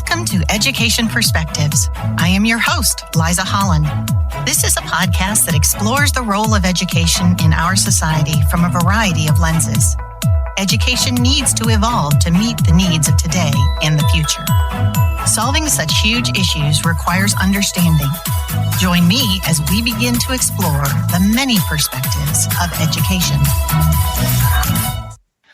Welcome to Education Perspectives. I am your host, Liza Holland. This is a podcast that explores the role of education in our society from a variety of lenses. Education needs to evolve to meet the needs of today and the future. Solving such huge issues requires understanding. Join me as we begin to explore the many perspectives of education.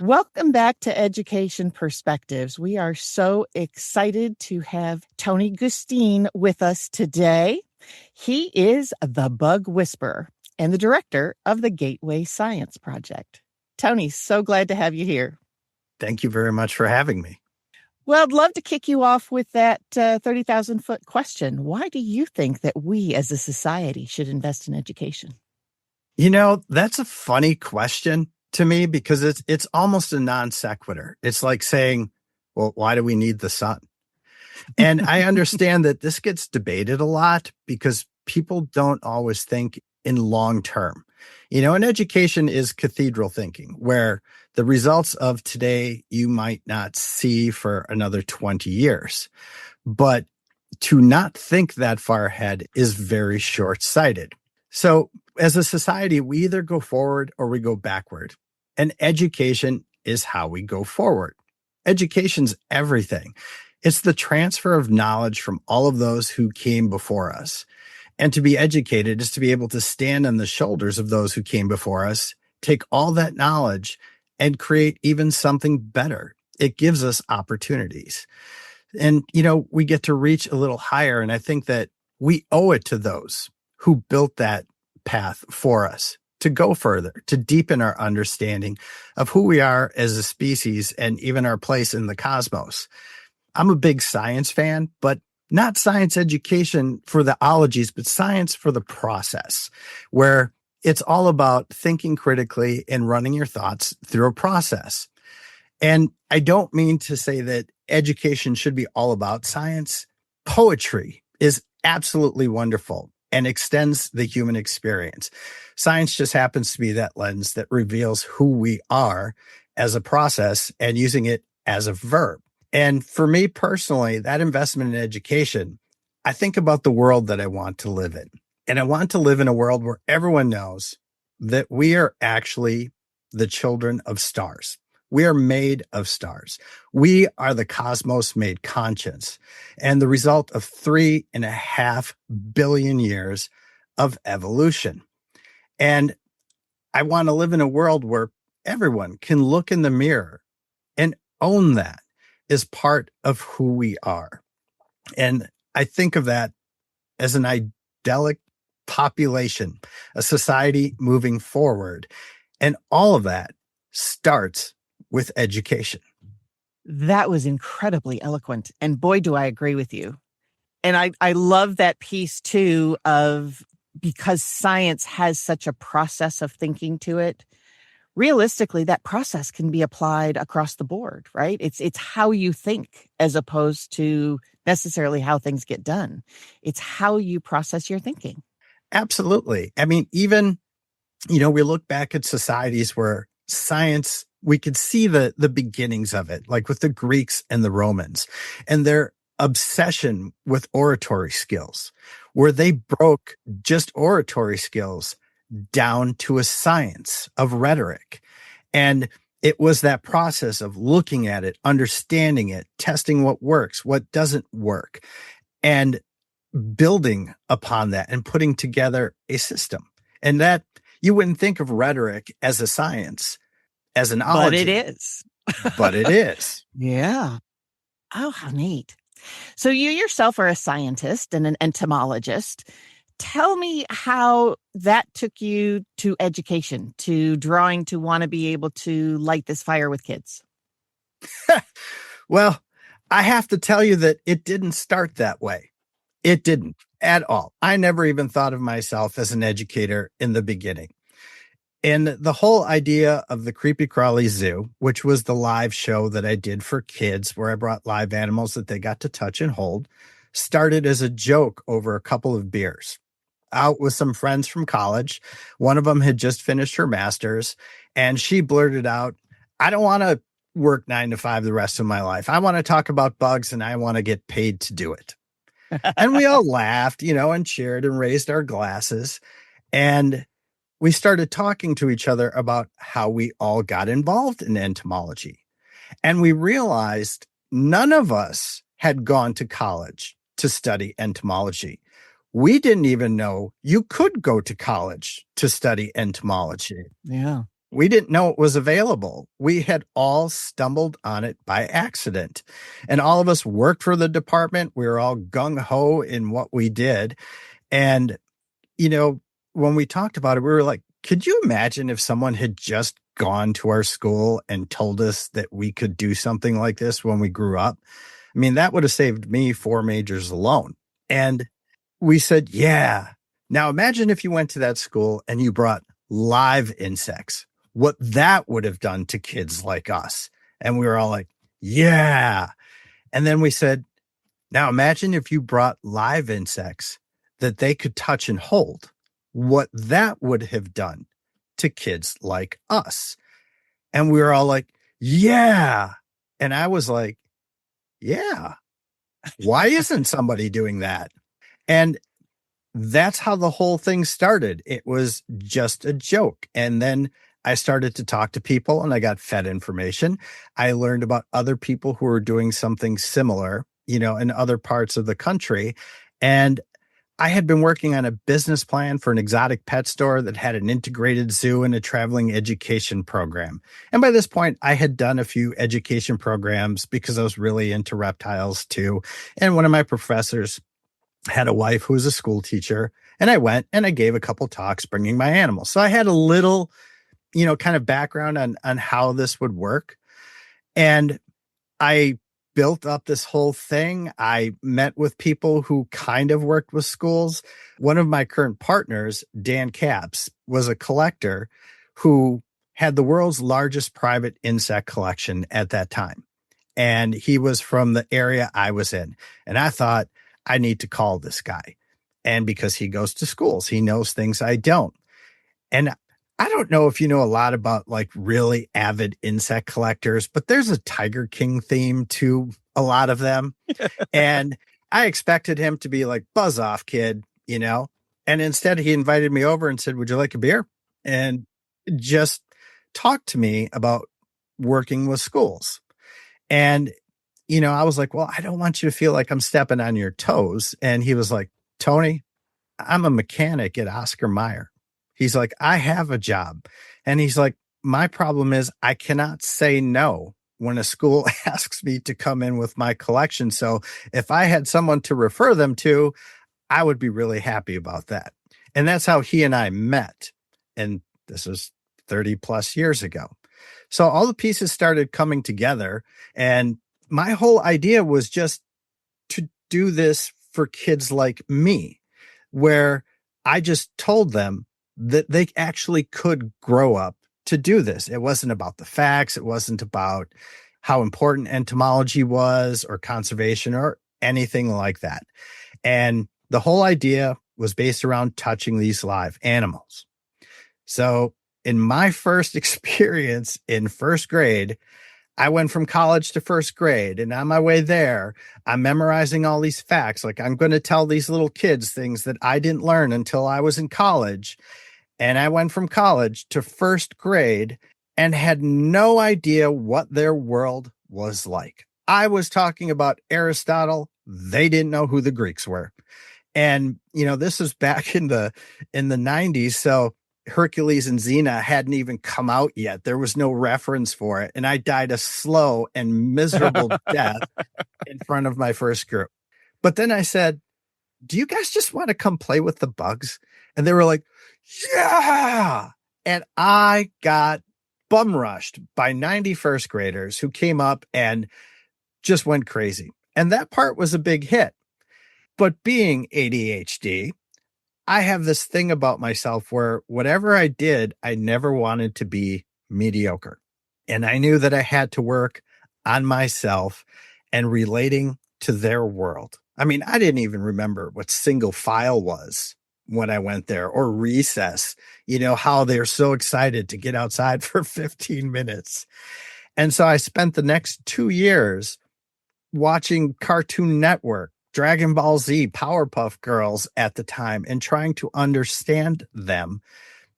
Welcome back to Education Perspectives. We are so excited to have P Gustin with us today. He is the bug whisperer and the director of the Gateway Science Project. Tony, so glad to have you here. Thank you very much for having me. Well, I'd love to kick you off with that 30,000-foot question. Why do you think that we as a society should invest in education? You know, that's a funny question to me because it's almost a non sequitur. It's like saying, well, why do we need the sun? And I understand that this gets debated a lot because people don't always think in long term. You know, and education is cathedral thinking, where the results of today you might not see for another 20 years. But to not think that far ahead is very short-sighted. So as a society, we either go forward or we go backward. And education is how we go forward. Education's everything. It's the transfer of knowledge from all of those who came before us. And to be educated is to be able to stand on the shoulders of those who came before us, take all that knowledge, and create even something better. It gives us opportunities. And, you know, we get to reach a little higher. And I think that we owe it to those who built that path for us to go further, to deepen our understanding of who we are as a species and even our place in the cosmos. I'm a big science fan, but not science education for the ologies, but science for the process, where it's all about thinking critically and running your thoughts through a process. And I don't mean to say that education should be all about science. Poetry is absolutely wonderful and extends the human experience. Science just happens to be that lens that reveals who we are as a process and using it as a verb. And for me personally, that investment in education, I think about the world that I want to live in. And I want to live in a world where everyone knows that we are actually the children of stars. We are made of stars. We are the cosmos made conscious and the result of 3.5 billion years of evolution. And I want to live in a world where everyone can look in the mirror and own that as part of who we are. And I think of that as an idyllic population, a society moving forward. And all of that starts with education. That was incredibly eloquent. And boy, do I agree with you. And I love that piece too of because science has such a process of thinking to it. Realistically, that process can be applied across the board, right? It's how you think as opposed to necessarily how things get done. It's how you process your thinking. Absolutely. I mean, even, you know, we look back at societies where science, we could see the beginnings of it, like with the Greeks and the Romans and their obsession with oratory skills, where they broke just oratory skills down to a science of rhetoric. And it was that process of looking at it, understanding it, testing what works, what doesn't work, and building upon that and putting together a system. And that you wouldn't think of rhetoric as a science, as an ology. But it is. But it is. Yeah. Oh, how neat. So you yourself are a scientist and an entomologist. Tell me how that took you to education, to drawing to want to be able to light this fire with kids. Well, I have to tell you that it didn't start that way. It didn't at all. I never even thought of myself as an educator in the beginning. And the whole idea of the Creepy Crawly Zoo, which was the live show that I did for kids where I brought live animals that they got to touch and hold, started as a joke over a couple of beers. Out with some friends from college. One of them had just finished her master's, and she blurted out, I don't want to work 9 to 5 the rest of my life. I want to talk about bugs and I want to get paid to do it. And we all laughed, and cheered and raised our glasses. And we started talking to each other about how we all got involved in entomology. And we realized none of us had gone to college to study entomology. We didn't even know you could go to college to study entomology. Yeah. We didn't know it was available. We had all stumbled on it by accident. And all of us worked for the department. We were all gung-ho in what we did. And, when we talked about it, we were like, could you imagine if someone had just gone to our school and told us that we could do something like this when we grew up? I mean, that would have saved me 4 majors alone. And we said, yeah. Now imagine if you went to that school and you brought live insects, what that would have done to kids like us. And we were all like, yeah. And then we said, now imagine if you brought live insects that they could touch and hold, what that would have done to kids like us. And we were all like, yeah. And I was like, yeah, why isn't somebody doing that? And that's how the whole thing started. It was just a joke. And then I started to talk to people and I got fed information. I learned about other people who were doing something similar, in other parts of the country. And I had been working on a business plan for an exotic pet store that had an integrated zoo and a traveling education program. And by this point, I had done a few education programs because I was really into reptiles too. And one of my professors had a wife who was a school teacher. And I went and I gave a couple talks bringing my animals. So I had a little kind of background on how this would work. And I built up this whole thing. I met with people who kind of worked with schools. One of my current partners, Dan Capps, was a collector who had the world's largest private insect collection at that time. And he was from the area I was in. And I thought, I need to call this guy. And because he goes to schools, he knows things I don't. And I don't know if you know a lot about like really avid insect collectors, but there's a Tiger King theme to a lot of them. And I expected him to be like, buzz off, kid, and instead he invited me over and said, would you like a beer? And just talked to me about working with schools. And, I was like, well, I don't want you to feel like I'm stepping on your toes. And he was like, Tony, I'm a mechanic at Oscar Mayer. He's like, I have a job. And he's like, my problem is I cannot say no when a school asks me to come in with my collection. So if I had someone to refer them to, I would be really happy about that. And that's how he and I met. And this was 30 plus years ago. So all the pieces started coming together. And my whole idea was just to do this for kids like me, where I just told them that they actually could grow up to do this. It wasn't about the facts. It wasn't about how important entomology was or conservation or anything like that. And the whole idea was based around touching these live animals. So in my first experience in first grade, I went from college to first grade, and on my way there, I'm memorizing all these facts. Like, I'm going to tell these little kids things that I didn't learn until I was in college. And I went from college to first grade and had no idea what their world was like. I was talking about Aristotle. They didn't know who the Greeks were. And, this was back in the 90s. So Hercules and Xena hadn't even come out yet. There was no reference for it. And I died a slow and miserable death in front of my first group. But then I said, do you guys just want to come play with the bugs? And they were like, yeah. And I got bum rushed by 90 first graders who came up and just went crazy. And that part was a big hit. But being ADHD, I have this thing about myself where whatever I did, I never wanted to be mediocre. And I knew that I had to work on myself and relating to their world. I mean, I didn't even remember what single file was when I went there, or recess, how they're so excited to get outside for 15 minutes. And so I spent the next 2 years watching Cartoon Network, Dragon Ball Z, Powerpuff Girls at the time, and trying to understand them,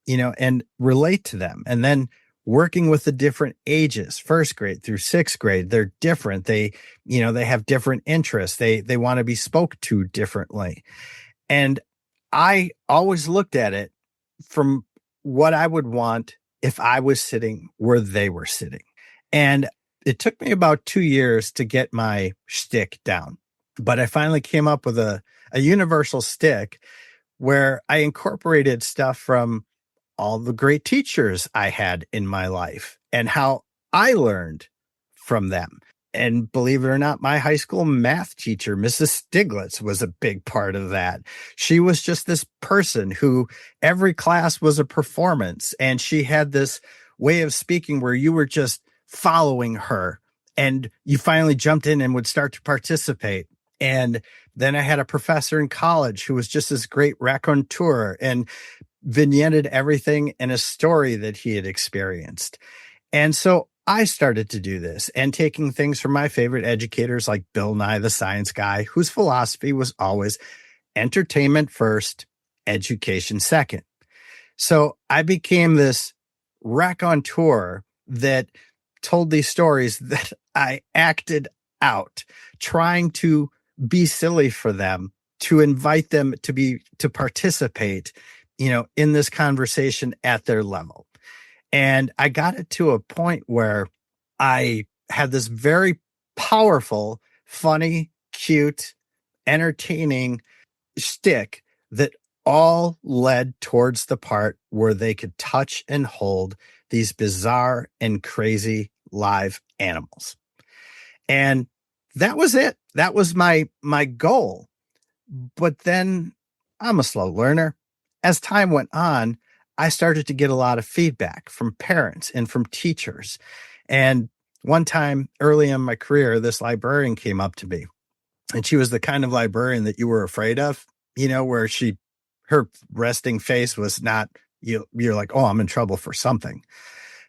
and relate to them. And then working with the different ages, first grade through sixth grade, they're different. They have different interests. They want to be spoke to differently. And I always looked at it from what I would want if I was sitting where they were sitting. And it took me about 2 years to get my shtick down, but I finally came up with a universal stick where I incorporated stuff from all the great teachers I had in my life and how I learned from them. And believe it or not, my high school math teacher, Mrs. Stiglitz, was a big part of that. She was just this person who every class was a performance, and she had this way of speaking where you were just following her and you finally jumped in and would start to participate. And then I had a professor in college who was just this great raconteur and vignetted everything in a story that he had experienced. And so I started to do this and taking things from my favorite educators like Bill Nye, the Science Guy, whose philosophy was always entertainment first, education second. So I became this raconteur that told these stories that I acted out, trying to be silly for them, to invite them to participate, in this conversation at their level. And I got it to a point where I had this very powerful, funny, cute, entertaining shtick that all led towards the part where they could touch and hold these bizarre and crazy live animals. And that was it. That was my goal. But then I'm a slow learner. As time went on, I started to get a lot of feedback from parents and from teachers. And one time early in my career, this librarian came up to me, and she was the kind of librarian that you were afraid of, where her resting face was not, you're like, oh, I'm in trouble for something.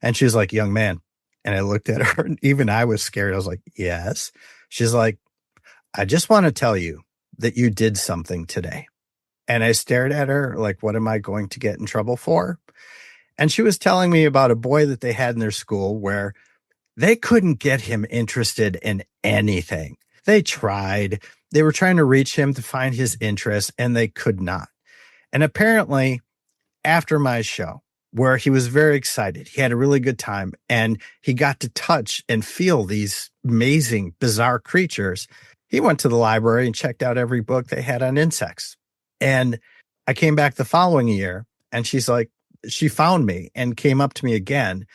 And she was like, young man. And I looked at her, and even I was scared. I was like, yes. She's like, I just want to tell you that you did something today. And I stared at her like, what am I going to get in trouble for? And she was telling me about a boy that they had in their school where they couldn't get him interested in anything. They tried. They were trying to reach him to find his interest, and they could not. And apparently, after my show, where he was very excited, he had a really good time, and he got to touch and feel these amazing, bizarre creatures, he went to the library and checked out every book they had on insects. And I came back the following year, and she's like, she found me and came up to me again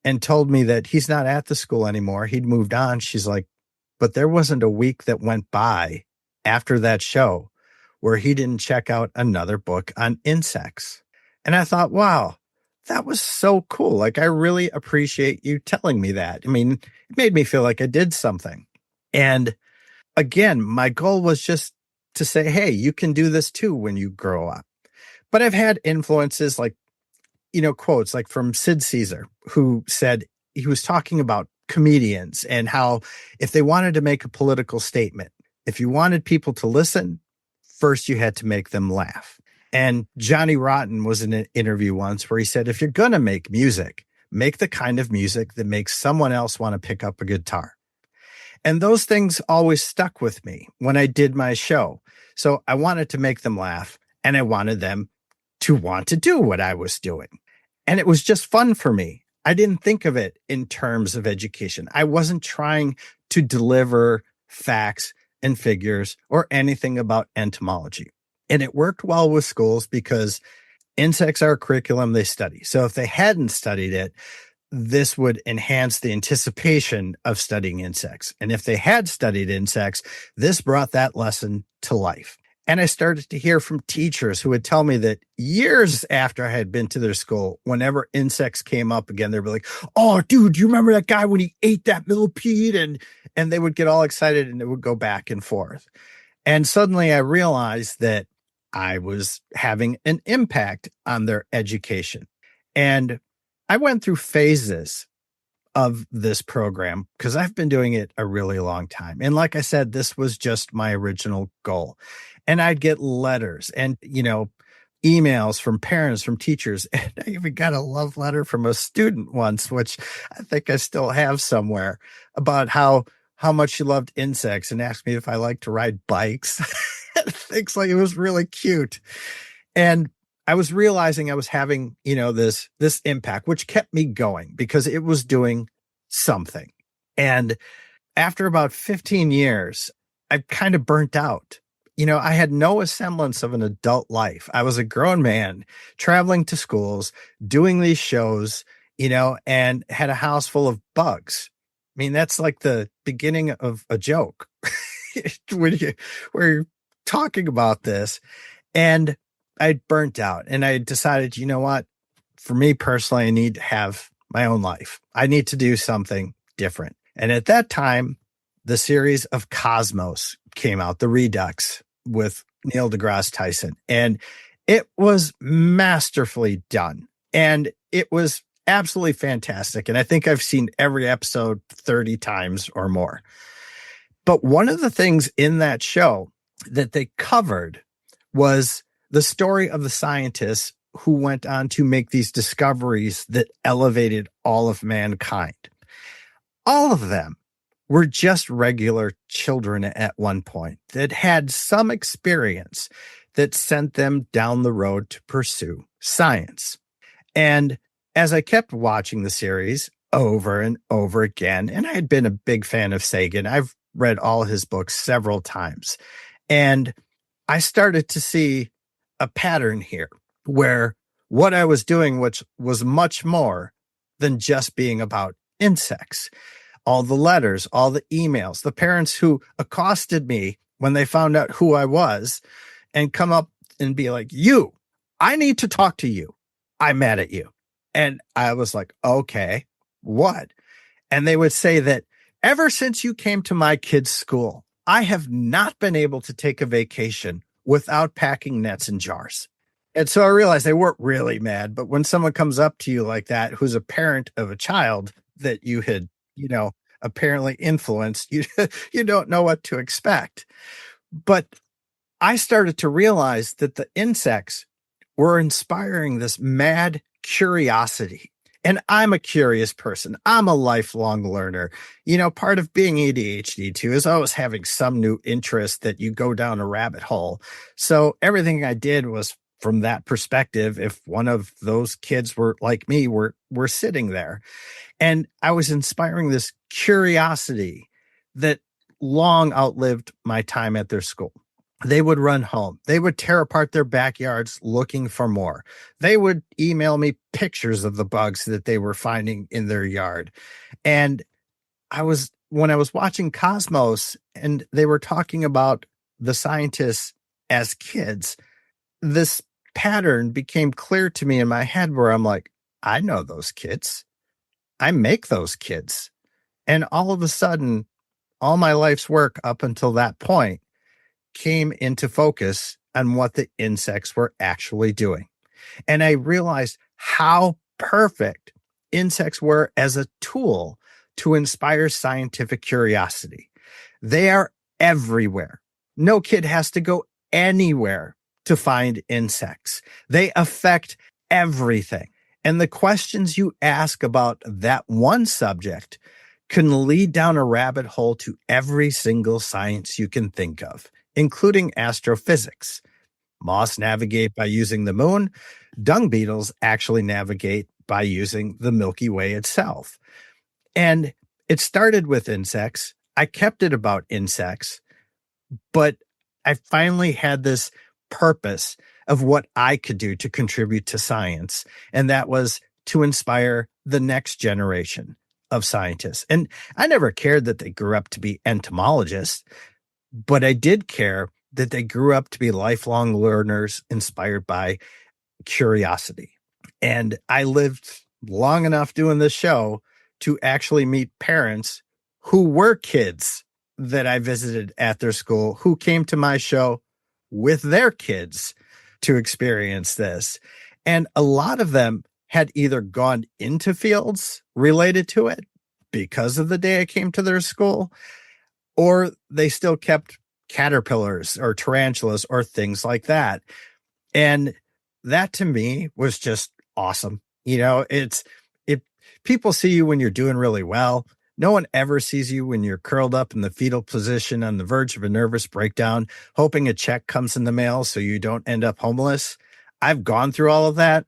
and told me that he's not at the school anymore. He'd moved on. She's like, but there wasn't a week that went by after that show where he didn't check out another book on insects. And I thought, wow, that was so cool. Like, I really appreciate you telling me that. I mean, it made me feel like I did something. And again, my goal was just to say, hey, you can do this too when you grow up. But I've had influences like, quotes like from Sid Caesar, who said, he was talking about comedians and how if they wanted to make a political statement, if you wanted people to listen, first you had to make them laugh. And Johnny Rotten was in an interview once where he said, if you're going to make music, make the kind of music that makes someone else want to pick up a guitar. And those things always stuck with me when I did my show. So I wanted to make them laugh, and I wanted them to want to do what I was doing. And it was just fun for me. I didn't think of it in terms of education. I wasn't trying to deliver facts and figures or anything about entomology. And it worked well with schools because insects are a curriculum they study. So if they hadn't studied it, this would enhance the anticipation of studying insects. And if they had studied insects, this brought that lesson to life. And I started to hear from teachers who would tell me that years after I had been to their school, whenever insects came up again, they'd be like, oh, dude, you remember that guy when he ate that millipede? And they would get all excited, and it would go back and forth. And suddenly I realized that I was having an impact on their education. And I went through phases of this program because I've been doing it a really long time. And like I said, this was just my original goal. And I'd get letters and, emails from parents, from teachers. And I even got a love letter from a student once, which I think I still have somewhere, about how much she loved insects and asked me if I like to ride bikes. Things like it was really cute. And I was realizing I was having, this impact, which kept me going because it was doing something. And after about 15 years, I kind of burnt out. I had no semblance of an adult life. I was a grown man traveling to schools, doing these shows, and had a house full of bugs. I mean, that's like the beginning of a joke when you're talking about this. And I burnt out and I decided, you know what? For me personally, I need to have my own life. I need to do something different. And at that time, the series of Cosmos came out, The Redux with Neil deGrasse Tyson. And it was masterfully done. And it was absolutely fantastic. And I think I've seen every episode 30 times or more. But one of the things in that show that they covered was the story of the scientists who went on to make these discoveries that elevated all of mankind. All of them were just regular children at one point that had some experience that sent them down the road to pursue science. And as I kept watching the series over and over again, and I had been a big fan of Sagan, I've read all his books several times, and I started to see a pattern here where what I was doing, which was much more than just being about insects. All the letters, all the emails, the parents who accosted me when they found out who I was and come up and be like, I need to talk to you. I'm mad at you. And I was like, okay, what? And they would say that ever since you came to my kid's school, I have not been able to take a vacation without packing nets and jars. And so I realized they weren't really mad. But when someone comes up to you like that, who's a parent of a child that you had, apparently influenced, you don't know what to expect. But I started to realize that the insects were inspiring this mad curiosity. And I'm a curious person. I'm a lifelong learner. Part of being ADHD too is always having some new interest that you go down a rabbit hole. So everything I did was from that perspective. If one of those kids were like me, were sitting there, and I was inspiring this curiosity that long outlived my time at their school. They would run home. They would tear apart their backyards looking for more. They would email me pictures of the bugs that they were finding in their yard. And when I was watching Cosmos and they were talking about the scientists as kids, this pattern became clear to me in my head where I'm like, I know those kids. I make those kids. And all of a sudden, all my life's work up until that point came into focus on what the insects were actually doing. And I realized how perfect insects were as a tool to inspire scientific curiosity. They are everywhere. No kid has to go anywhere to find insects. They affect everything. And the questions you ask about that one subject can lead down a rabbit hole to every single science you can think of, including astrophysics. Moths navigate by using the moon. Dung beetles actually navigate by using the Milky Way itself. And it started with insects. I kept it about insects, but I finally had this purpose of what I could do to contribute to science. And that was to inspire the next generation of scientists. And I never cared that they grew up to be entomologists, but I did care that they grew up to be lifelong learners inspired by curiosity. And I lived long enough doing this show to actually meet parents who were kids that I visited at their school, who came to my show with their kids to experience this. And a lot of them had either gone into fields related to it because of the day I came to their school, or they still kept caterpillars or tarantulas or things like that. And that to me was just awesome. If people see you when you're doing really well, no one ever sees you when you're curled up in the fetal position on the verge of a nervous breakdown, hoping a check comes in the mail so you don't end up homeless. I've gone through all of that,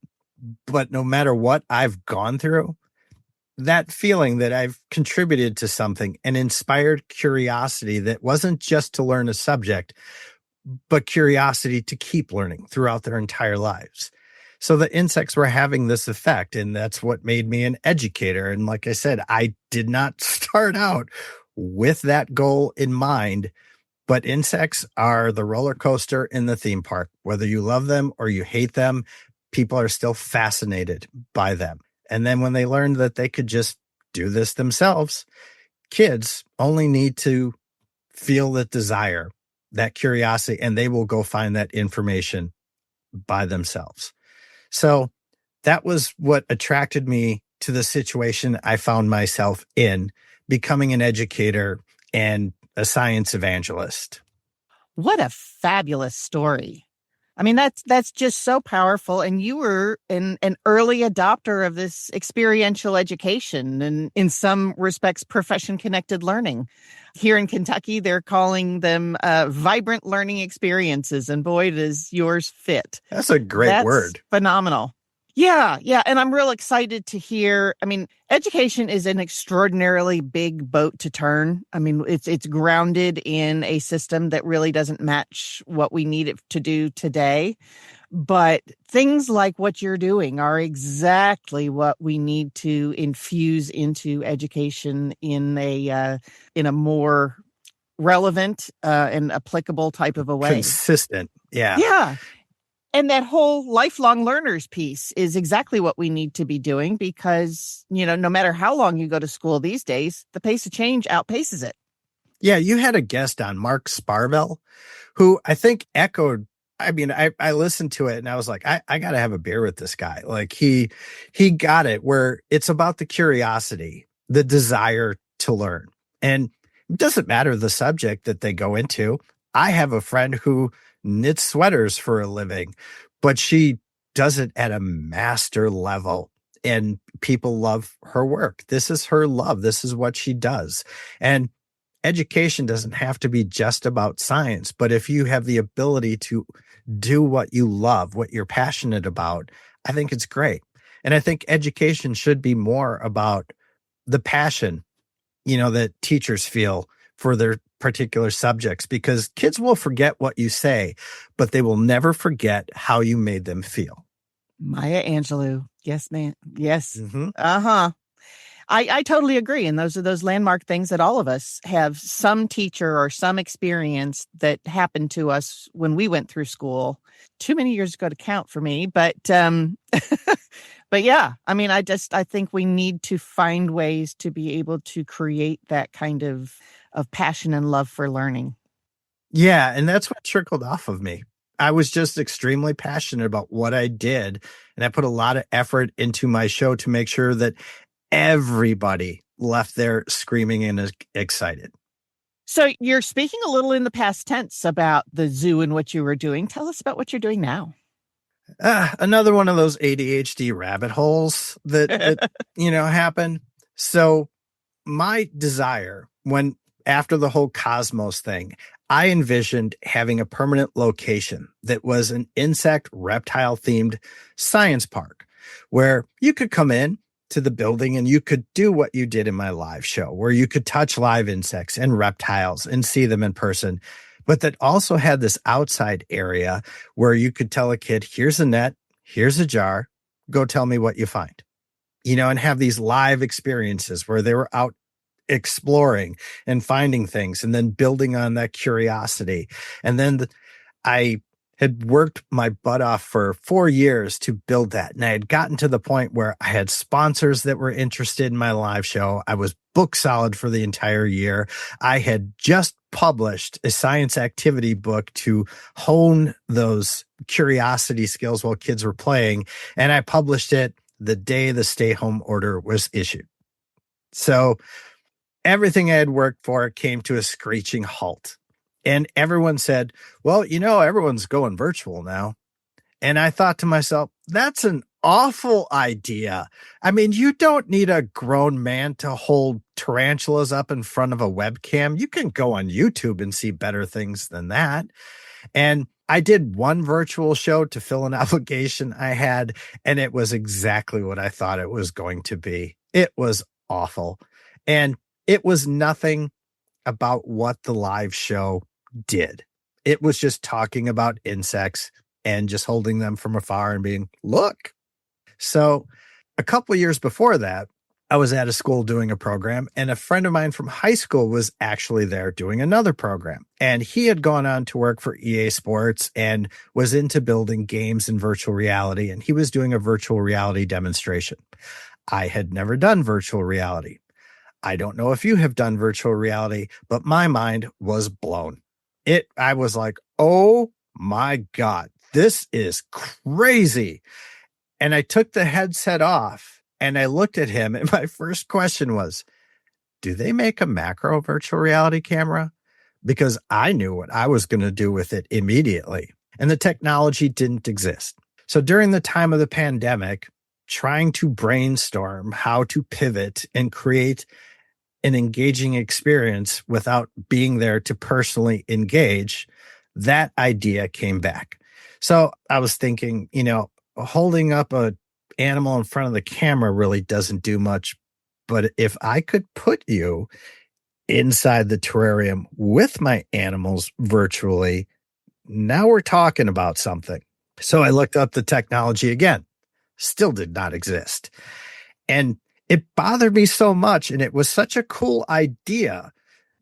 but no matter what I've gone through, that feeling that I've contributed to something and inspired curiosity that wasn't just to learn a subject, but curiosity to keep learning throughout their entire lives. So the insects were having this effect, and that's what made me an educator. And like I said, I did not start out with that goal in mind, but insects are the roller coaster in the theme park. Whether you love them or you hate them, people are still fascinated by them. And then when they learned that they could just do this themselves, kids only need to feel that desire, that curiosity, and they will go find that information by themselves. So that was what attracted me to the situation I found myself in, becoming an educator and a science evangelist. What a fabulous story. I mean, that's just so powerful. And you were an early adopter of this experiential education and in some respects, profession-connected learning. Here in Kentucky, they're calling them vibrant learning experiences. And boy, does yours fit. That's a great word. Phenomenal. Yeah. And I'm real excited to hear. I mean, education is an extraordinarily big boat to turn. I mean, it's grounded in a system that really doesn't match what we need it to do today. But things like what you're doing are exactly what we need to infuse into education in a more relevant and applicable type of a way. Consistent. Yeah. Yeah. And that whole lifelong learners piece is exactly what we need to be doing because, no matter how long you go to school these days, the pace of change outpaces it. Yeah, you had a guest on, Mark Sparvel, who I think echoed. I mean, I listened to it and I was like, I got to have a beer with this guy. Like he got it where it's about the curiosity, the desire to learn. And it doesn't matter the subject that they go into. I have a friend who knits sweaters for a living, but she does it at a master level and people love her work. This is her love. This is what she does. And education doesn't have to be just about science, but if you have the ability to do what you love, what you're passionate about, I think it's great. And I think education should be more about the passion, that teachers feel for their particular subjects, because kids will forget what you say, but they will never forget how you made them feel. Maya Angelou. Yes, man. Yes. Mm-hmm. Uh-huh. I totally agree. And those are those landmark things that all of us have some teacher or some experience that happened to us when we went through school. Too many years ago to count for me. But but yeah, I mean, I think we need to find ways to be able to create that kind of passion and love for learning. Yeah. And that's what trickled off of me. I was just extremely passionate about what I did. And I put a lot of effort into my show to make sure that everybody left there screaming and excited. So you're speaking a little in the past tense about the zoo and what you were doing. Tell us about what you're doing now. Another one of those ADHD rabbit holes that happen. So my desire after the whole cosmos thing, I envisioned having a permanent location that was an insect reptile themed science park where you could come in to the building and you could do what you did in my live show, where you could touch live insects and reptiles and see them in person, but that also had this outside area where you could tell a kid, here's a net, here's a jar, go tell me what you find, and have these live experiences where they were out exploring and finding things and then building on that curiosity. And then I had worked my butt off for 4 years to build that. And I had gotten to the point where I had sponsors that were interested in my live show. I was book solid for the entire year. I had just published a science activity book to hone those curiosity skills while kids were playing. And I published it the day the stay-home order was issued. So everything I had worked for came to a screeching halt. And everyone said, well, everyone's going virtual now. And I thought to myself, that's an awful idea. I mean, you don't need a grown man to hold tarantulas up in front of a webcam. You can go on YouTube and see better things than that. And I did one virtual show to fill an obligation I had, and it was exactly what I thought it was going to be. It was awful. And it was nothing about what the live show did. It was just talking about insects and just holding them from afar and being, look. So a couple of years before that, I was at a school doing a program, and a friend of mine from high school was actually there doing another program. And he had gone on to work for EA Sports and was into building games in virtual reality. And he was doing a virtual reality demonstration. I had never done virtual reality. I don't know if you have done virtual reality, but my mind was blown. I was like, oh my God, this is crazy. And I took the headset off and I looked at him, and my first question was, do they make a macro virtual reality camera? Because I knew what I was going to do with it immediately. And the technology didn't exist. So during the time of the pandemic, trying to brainstorm how to pivot and create an engaging experience without being there to personally engage, that idea came back. So I was thinking, holding up a animal in front of the camera really doesn't do much. But if I could put you inside the terrarium with my animals virtually, now we're talking about something. So I looked up the technology again. Still did not exist. And it bothered me so much. And it was such a cool idea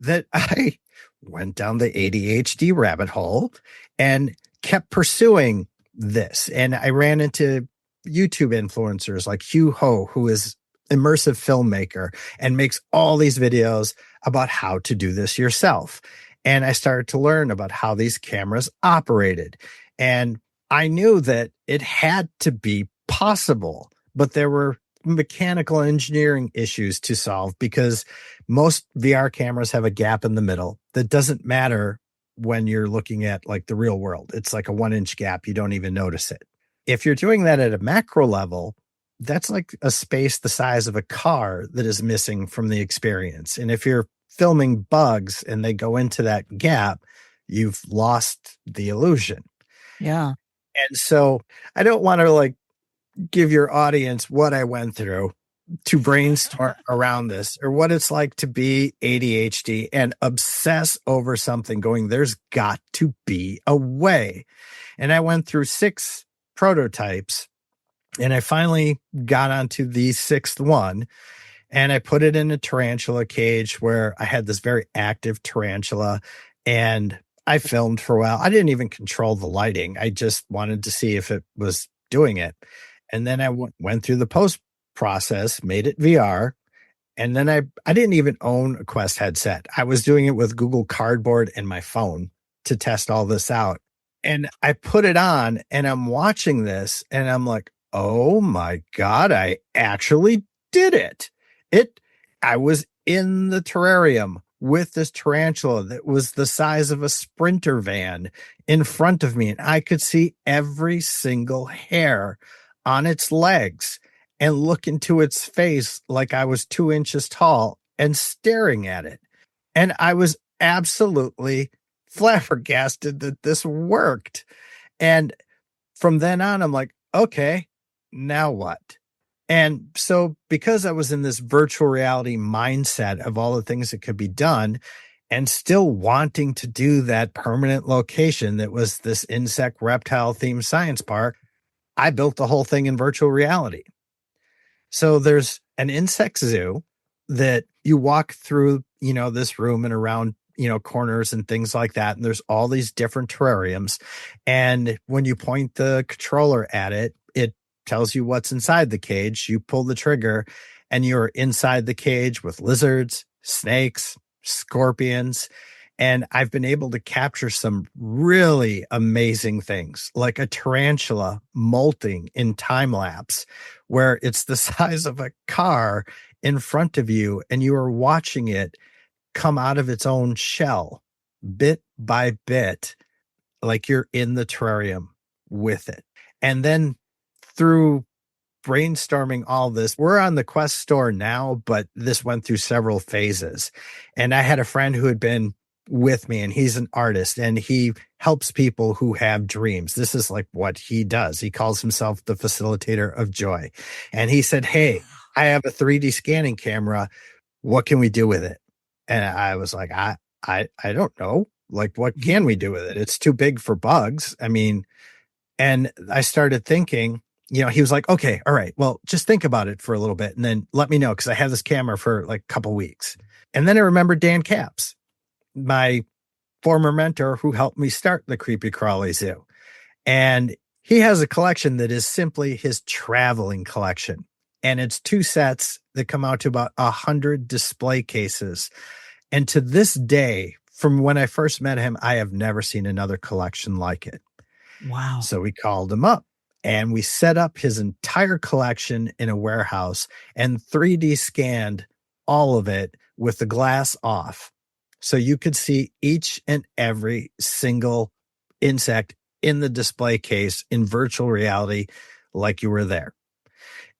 that I went down the ADHD rabbit hole and kept pursuing this. And I ran into YouTube influencers like Hugh Ho, who is immersive filmmaker and makes all these videos about how to do this yourself. And I started to learn about how these cameras operated. And I knew that it had to be possible, but there were mechanical engineering issues to solve because most VR cameras have a gap in the middle that doesn't matter when you're looking at like the real world. It's like a 1-inch gap. You don't even notice it. If you're doing that at a macro level, that's like a space the size of a car that is missing from the experience. And if you're filming bugs and they go into that gap, you've lost the illusion. Yeah. And so I don't want to give your audience what I went through to brainstorm around this, or what it's like to be ADHD and obsess over something going, there's got to be a way. And I went through 6 prototypes, and I finally got onto the 6th one, and I put it in a tarantula cage where I had this very active tarantula, and I filmed for a while. I didn't even control the lighting. I just wanted to see if it was doing it. And then I went through the post process, made it VR. And then I didn't even own a Quest headset. I was doing it with Google Cardboard and my phone to test all this out. And I put it on and I'm watching this and I'm like, oh my God, I actually did it. I was in the terrarium with this tarantula that was the size of a Sprinter van in front of me. And I could see every single hair on its legs and look into its face like I was 2 inches tall and staring at it. And I was absolutely flabbergasted that this worked. And from then on, I'm like, okay, now what? And so because I was in this virtual reality mindset of all the things that could be done and still wanting to do that permanent location that was this insect reptile themed science park, I built the whole thing in virtual reality. So there's an insect zoo that you walk through, this room and around, corners and things like that. And there's all these different terrariums. And when you point the controller at it, it tells you what's inside the cage. You pull the trigger and you're inside the cage with lizards, snakes, scorpions. And I've been able to capture some really amazing things, like a tarantula molting in time lapse, where it's the size of a car in front of you and you are watching it come out of its own shell bit by bit, like you're in the terrarium with it. And then through brainstorming all this, we're on the Quest store now, but this went through several phases. And I had a friend who had been with me, and he's an artist, and he helps people who have dreams. This is like what he does. He calls himself the facilitator of joy. And he said, "Hey, I have a 3D scanning camera. What can we do with it?" And I was like, I don't know. Like, what can we do with it? It's too big for bugs. I mean, and I started thinking, he was like, "Okay, all right, well, just think about it for a little bit and then let me know, because I have this camera for like a couple weeks." And then I remembered Dan Capps, my former mentor who helped me start the Creepy Crawly Zoo. And he has a collection that is simply his traveling collection. And it's 2 sets that come out to about 100 display cases. And to this day, from when I first met him, I have never seen another collection like it. Wow. So we called him up and we set up his entire collection in a warehouse and 3D scanned all of it with the glass off. So you could see each and every single insect in the display case in virtual reality, like you were there.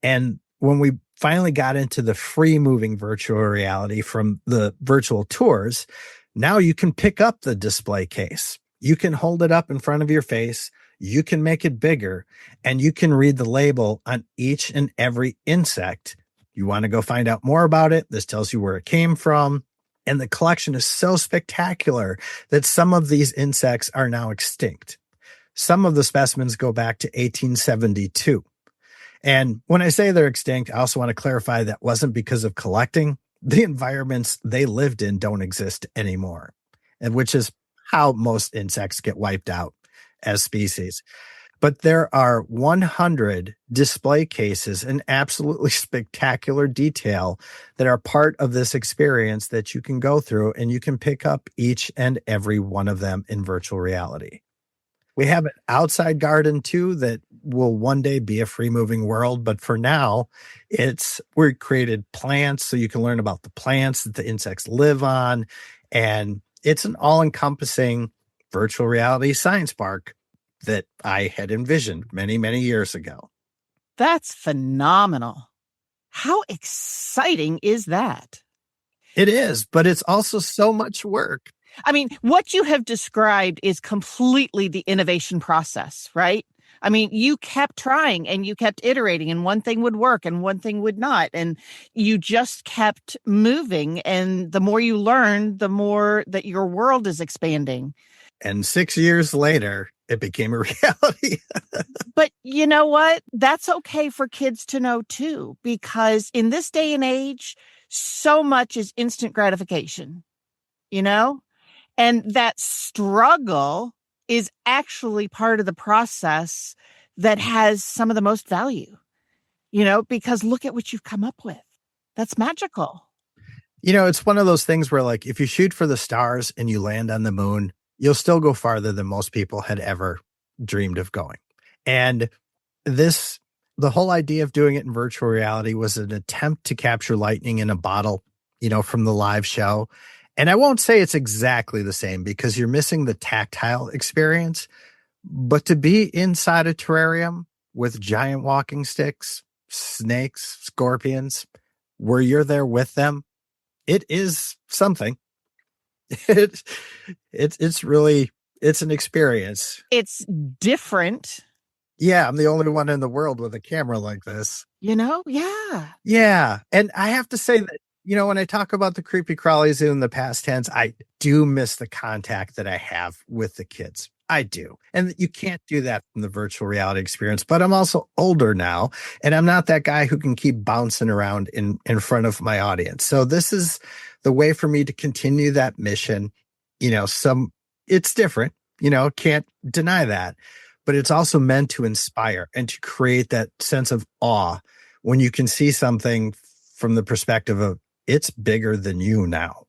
And when we finally got into the free moving virtual reality from the virtual tours, now you can pick up the display case. You can hold it up in front of your face. You can make it bigger, and you can read the label on each and every insect. You want to go find out more about it? This tells you where it came from. And the collection is so spectacular that some of these insects are now extinct. Some of the specimens go back to 1872. And when I say they're extinct, I also want to clarify that wasn't because of collecting. The environments they lived in don't exist anymore, and which is how most insects get wiped out as species. But there are 100 display cases in absolutely spectacular detail that are part of this experience that you can go through, and you can pick up each and every one of them in virtual reality. We have an outside garden too that will one day be a free moving world. But for now, we created plants so you can learn about the plants that the insects live on. And it's an all encompassing virtual reality science park that I had envisioned many, many years ago. That's phenomenal. How exciting is that? It is, but it's also so much work. I mean, what you have described is completely the innovation process, right? I mean, you kept trying and you kept iterating, and one thing would work and one thing would not. And you just kept moving. And the more you learn, the more that your world is expanding. And 6 years later, it became a reality. But you know what? That's okay for kids to know too, because in this day and age, so much is instant gratification, and that struggle is actually part of the process that has some of the most value, because look at what you've come up with. That's magical. It's one of those things where, like, if you shoot for the stars and you land on the moon, you'll still go farther than most people had ever dreamed of going. And the whole idea of doing it in virtual reality was an attempt to capture lightning in a bottle, from the live show. And I won't say it's exactly the same because you're missing the tactile experience, but to be inside a terrarium with giant walking sticks, snakes, scorpions, where you're there with them, it is something. It's an experience. It's different. Yeah, I'm the only one in the world with a camera like this. Yeah. Yeah. And I have to say that, when I talk about the Creepy Crawly Zoo in the past tense, I do miss the contact that I have with the kids. I do. And you can't do that from the virtual reality experience. But I'm also older now, and I'm not that guy who can keep bouncing around in front of my audience. So this is the way for me to continue that mission. It's different, can't deny that. But it's also meant to inspire and to create that sense of awe when you can see something from the perspective of it's bigger than you now.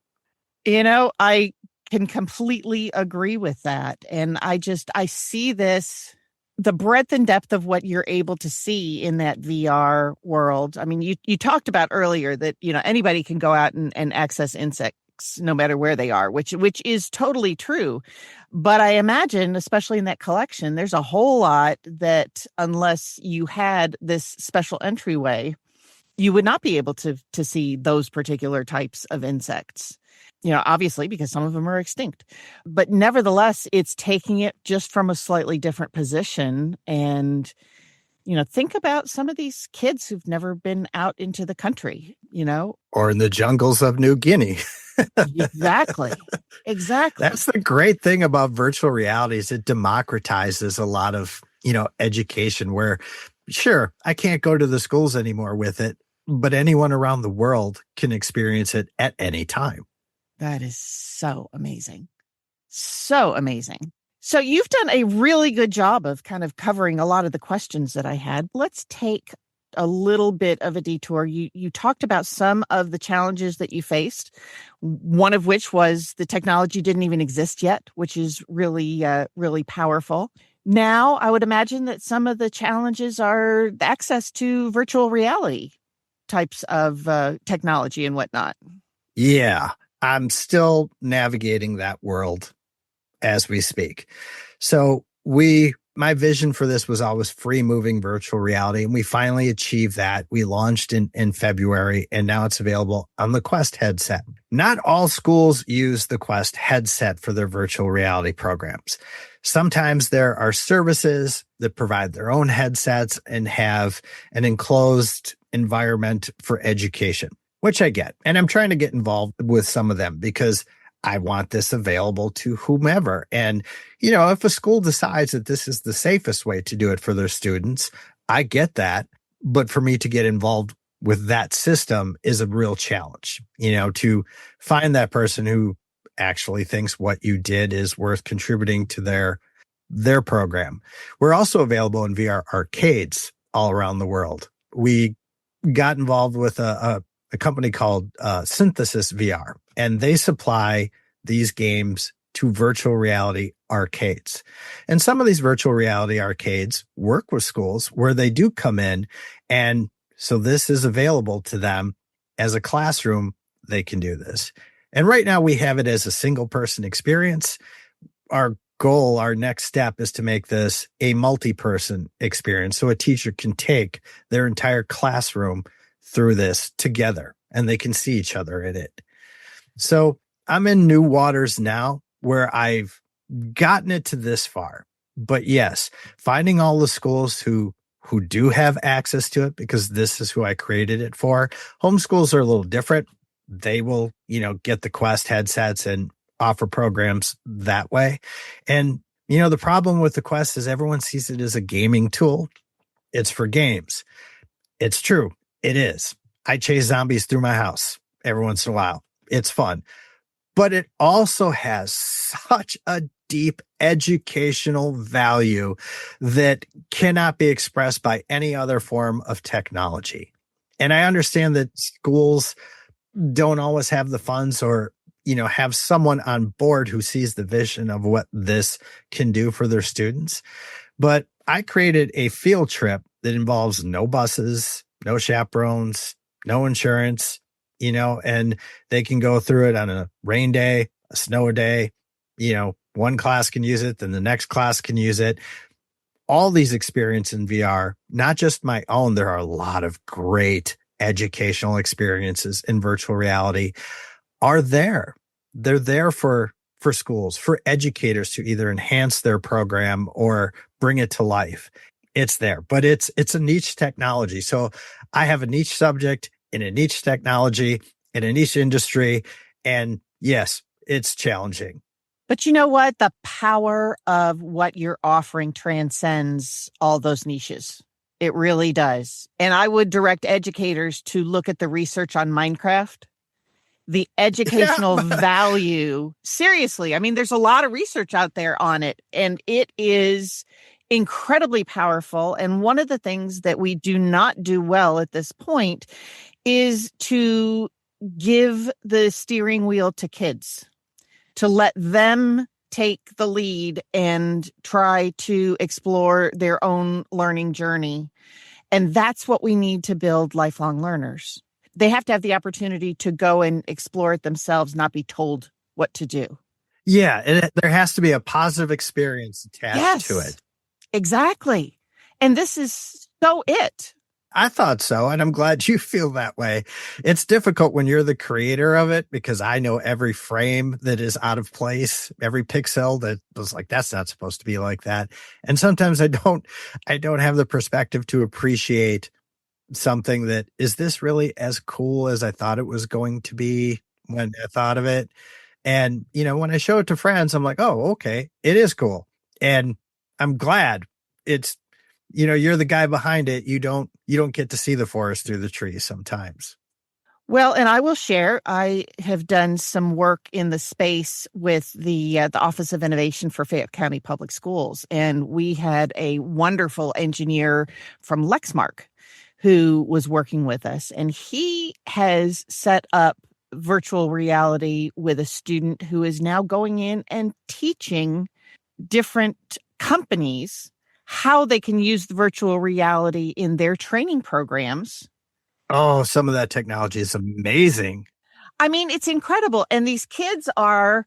I can completely agree with that. And I see this the breadth and depth of what you're able to see in that VR world. I mean, you talked about earlier that, anybody can go out and access insects no matter where they are, which is totally true. But I imagine, especially in that collection, there's a whole lot that unless you had this special entryway, you would not be able to see those particular types of insects. Obviously, because some of them are extinct. But nevertheless, it's taking it just from a slightly different position. And, think about some of these kids who've never been out into the country, Or in the jungles of New Guinea. Exactly. That's the great thing about virtual reality is it democratizes a lot of, education where, sure, I can't go to the schools anymore with it, but anyone around the world can experience it at any time. That is so amazing. So amazing. So you've done a really good job of kind of covering a lot of the questions that I had. Let's take a little bit of a detour. You talked about some of the challenges that you faced, one of which was the technology didn't even exist yet, which is really, really powerful. Now, I would imagine that some of the challenges are access to virtual reality types of technology and whatnot. Yeah, I'm still navigating that world as we speak. So my vision for this was always free moving virtual reality. And we finally achieved that. We launched in February, and now it's available on the Quest headset. Not all schools use the Quest headset for their virtual reality programs. Sometimes there are services that provide their own headsets and have an enclosed environment for education, which I get. And I'm trying to get involved with some of them because I want this available to whomever. And, if a school decides that this is the safest way to do it for their students, I get that. But for me to get involved with that system is a real challenge, to find that person who actually thinks what you did is worth contributing to their program. We're also available in VR arcades all around the world. We got involved with a company called Synthesis VR, and they supply these games to virtual reality arcades. And some of these virtual reality arcades work with schools where they do come in. And so this is available to them as a classroom. They can do this. And right now we have it as a single person experience. Our goal, our next step is to make this a multi-person experience. So a teacher can take their entire classroom through this together and they can see each other in it. So I'm in new waters now where I've gotten it to this far. But yes, finding all the schools who do have access to it, because this is who I created it for. Homeschools are a little different. They will, get the Quest headsets and offer programs that way. And, the problem with the Quest is everyone sees it as a gaming tool. It's for games. It's true. It is. I chase zombies through my house every once in a while. It's fun. But it also has such a deep educational value that cannot be expressed by any other form of technology. And I understand that schools don't always have the funds or, have someone on board who sees the vision of what this can do for their students. But I created a field trip that involves no buses, no chaperones, no insurance, and they can go through it on a rain day, a snow day, one class can use it, then the next class can use it. All these experiences in VR, not just my own, there are a lot of great educational experiences in virtual reality are there. They're there for schools, for educators to either enhance their program or bring it to life. It's there, but it's a niche technology. So I have a niche subject in a niche technology, in a niche industry. And yes, it's challenging. But you know what? The power of what you're offering transcends all those niches. It really does. And I would direct educators to look at the research on Minecraft. The educational value. Seriously. I mean, there's a lot of research out there on it, and it is incredibly powerful. And one of the things that we do not do well at this point is to give the steering wheel to kids, to let them take the lead and try to explore their own learning journey. And that's what we need to build lifelong learners. They have to have the opportunity to go and explore it themselves, not be told what to do. Yeah, and there has to be a positive experience attached to it. Exactly. And this is so it. I thought so, and I'm glad you feel that way. It's difficult when you're the creator of it because I know every frame that is out of place, every pixel that was like, that's not supposed to be like that. And sometimes I don't have the perspective to appreciate something that, is this really as cool as I thought it was going to be when I thought of it? And, when I show it to friends, I'm like, oh, okay, it is cool. And I'm glad it's, you're the guy behind it. You don't get to see the forest through the trees sometimes. Well, and I will share, I have done some work in the space with the Office of Innovation for Fayette County Public Schools. And we had a wonderful engineer from Lexmark who was working with us. And he has set up virtual reality with a student who is now going in and teaching different companies how they can use the virtual reality in their training programs. Oh, some of that technology is amazing. I mean, it's incredible. And these kids are,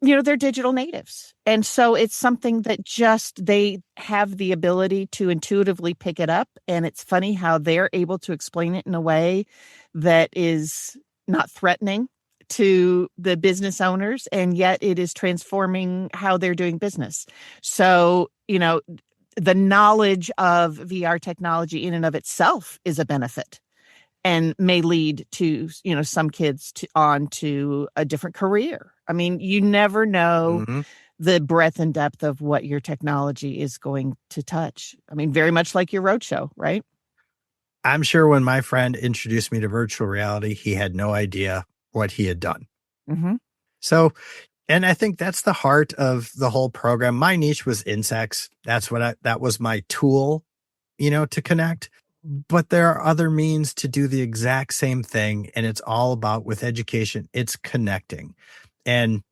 they're digital natives. And so it's something that just they have the ability to intuitively pick it up. And it's funny how they're able to explain it in a way that is not threatening to the business owners, and yet it is transforming how they're doing business. So, the knowledge of VR technology in and of itself is a benefit and may lead to, some kids on to a different career. I mean, you never know the breadth and depth of what your technology is going to touch. I mean, very much like your roadshow, right? I'm sure when my friend introduced me to virtual reality, he had no idea what he had done. Mm-hmm. So, and I think that's the heart of the whole program. My niche was insects. That was my tool, to connect. But there are other means to do the exact same thing. And it's all about, with education, it's connecting and,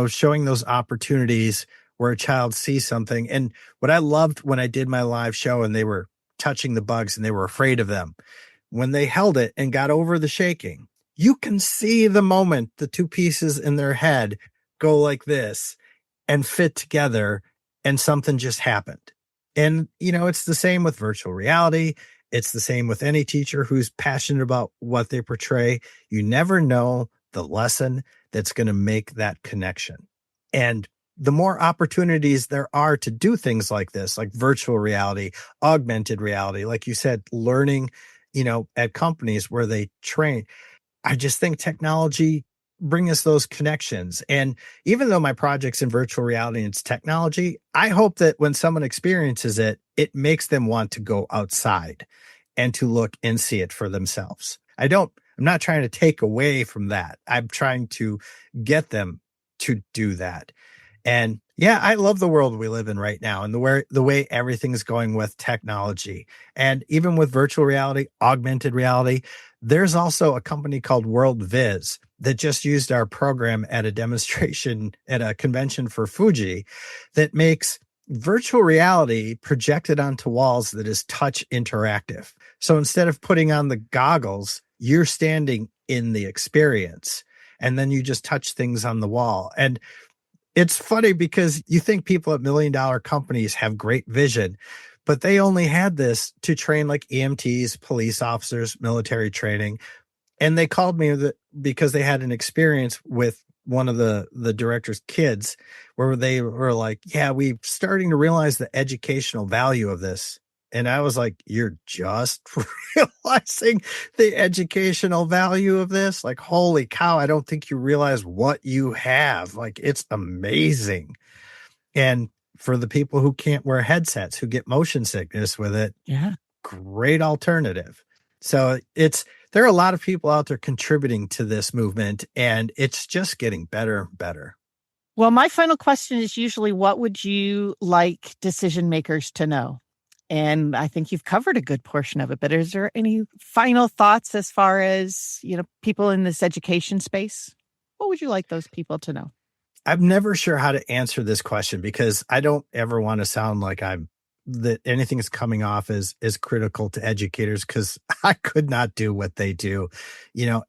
showing those opportunities where a child sees something. And what I loved when I did my live show and they were touching the bugs and they were afraid of them, when they held it and got over the shaking, you can see the moment the two pieces in their head go like this and fit together and something just happened. And, it's the same with virtual reality. It's the same with any teacher who's passionate about what they portray. You never know the lesson that's going to make that connection. And the more opportunities there are to do things like this, like virtual reality, augmented reality, like you said, learning, at companies where they train, I just think technology bring us those connections. And even though my project's in virtual reality and it's technology, I hope that when someone experiences it, it makes them want to go outside and to look and see it for themselves. I'm not trying to take away from that. I'm trying to get them to do that. And yeah, I love the world we live in right now and the way everything's going with technology. And even with virtual reality, augmented reality, there's also a company called WorldViz that just used our program at a demonstration at a convention for Fuji that makes virtual reality projected onto walls that is touch interactive. So instead of putting on the goggles, you're standing in the experience and then you just touch things on the wall. And it's funny because you think people at $1 million companies have great vision, but they only had this to train like EMTs, police officers, military training. And they called me because they had an experience with one of the director's kids where they were like, yeah, we're starting to realize the educational value of this. And I was like, you're just realizing the educational value of this? Like, holy cow, I don't think you realize what you have. Like, it's amazing. And for the people who can't wear headsets, who get motion sickness with it, yeah, great alternative. So there are a lot of people out there contributing to this movement, and it's just getting better and better. Well, my final question is usually, what would you like decision makers to know? And I think you've covered a good portion of it, but is there any final thoughts as far as, people in this education space? What would you like those people to know? I'm never sure how to answer this question because I don't ever want to sound like that anything is coming off as critical to educators, because I could not do what they do,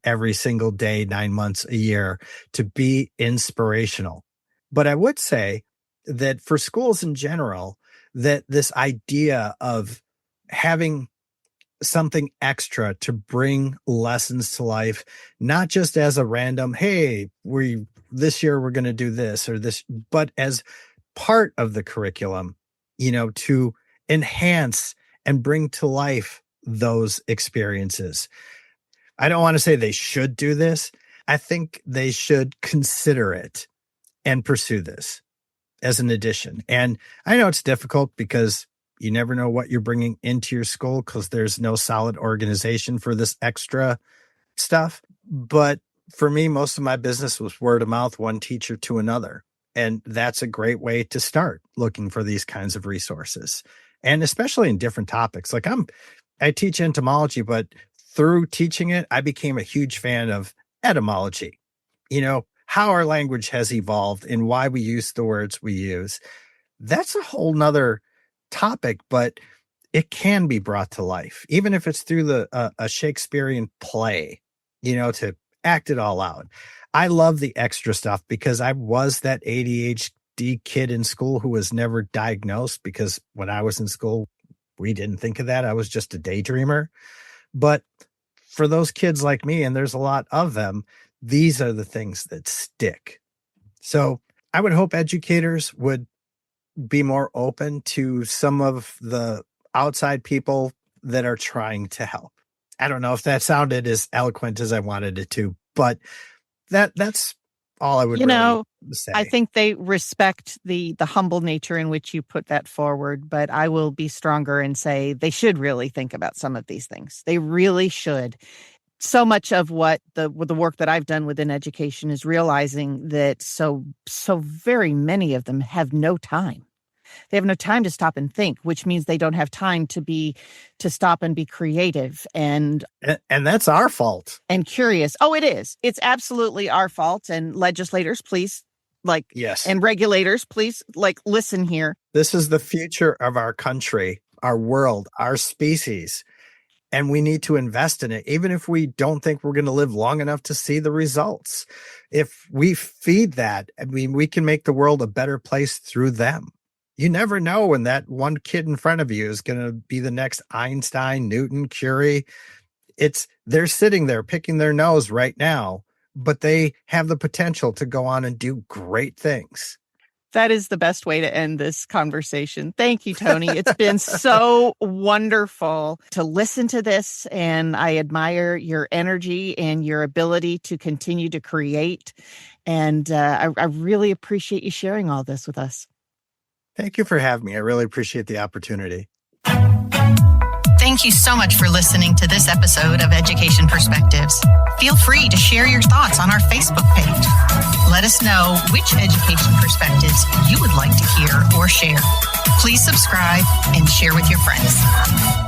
every single day, 9 months a year, to be inspirational. But I would say that for schools in general, that this idea of having something extra to bring lessons to life, not just as a random, hey, this year we're going to do this or this, but as part of the curriculum, to enhance and bring to life those experiences. I don't want to say they should do this. I think they should consider it and pursue this as an addition. And I know it's difficult because you never know what you're bringing into your school because there's no solid organization for this extra stuff. But for me, most of my business was word of mouth, one teacher to another. And that's a great way to start looking for these kinds of resources. And especially in different topics. Like I teach entomology, but through teaching it, I became a huge fan of etymology. How our language has evolved and why we use the words we use. That's a whole nother topic, but it can be brought to life, even if it's through a Shakespearean play, to act it all out. I love the extra stuff because I was that ADHD kid in school who was never diagnosed, because when I was in school, we didn't think of that. I was just a daydreamer. But for those kids like me, and there's a lot of them, these are the things that stick. So I would hope educators would be more open to some of the outside people that are trying to help. I don't know if that sounded as eloquent as I wanted it to, but that's all I would really say. I think they respect the humble nature in which you put that forward, but I will be stronger and say they should really think about some of these things. They really should. So much of what the work that I've done within education is realizing that so very many of them have no time. They have no time to stop and think, which means they don't have time to stop and be creative and that's our fault. And curious. Oh, it is. It's absolutely our fault. And legislators, please, yes. And regulators, please, listen here. This is the future of our country, our world, our species. And we need to invest in it, even if we don't think we're going to live long enough to see the results. If we feed that, we can make the world a better place through them. You never know when that one kid in front of you is going to be the next Einstein, Newton, Curie. They're sitting there picking their nose right now, but they have the potential to go on and do great things. That is the best way to end this conversation. Thank you, Tony. It's been so wonderful to listen to this, and I admire your energy and your ability to continue to create. And I really appreciate you sharing all this with us. Thank you for having me. I really appreciate the opportunity. Thank you so much for listening to this episode of Education Perspectives. Feel free to share your thoughts on our Facebook page. Let us know which education perspectives you would like to hear or share. Please subscribe and share with your friends.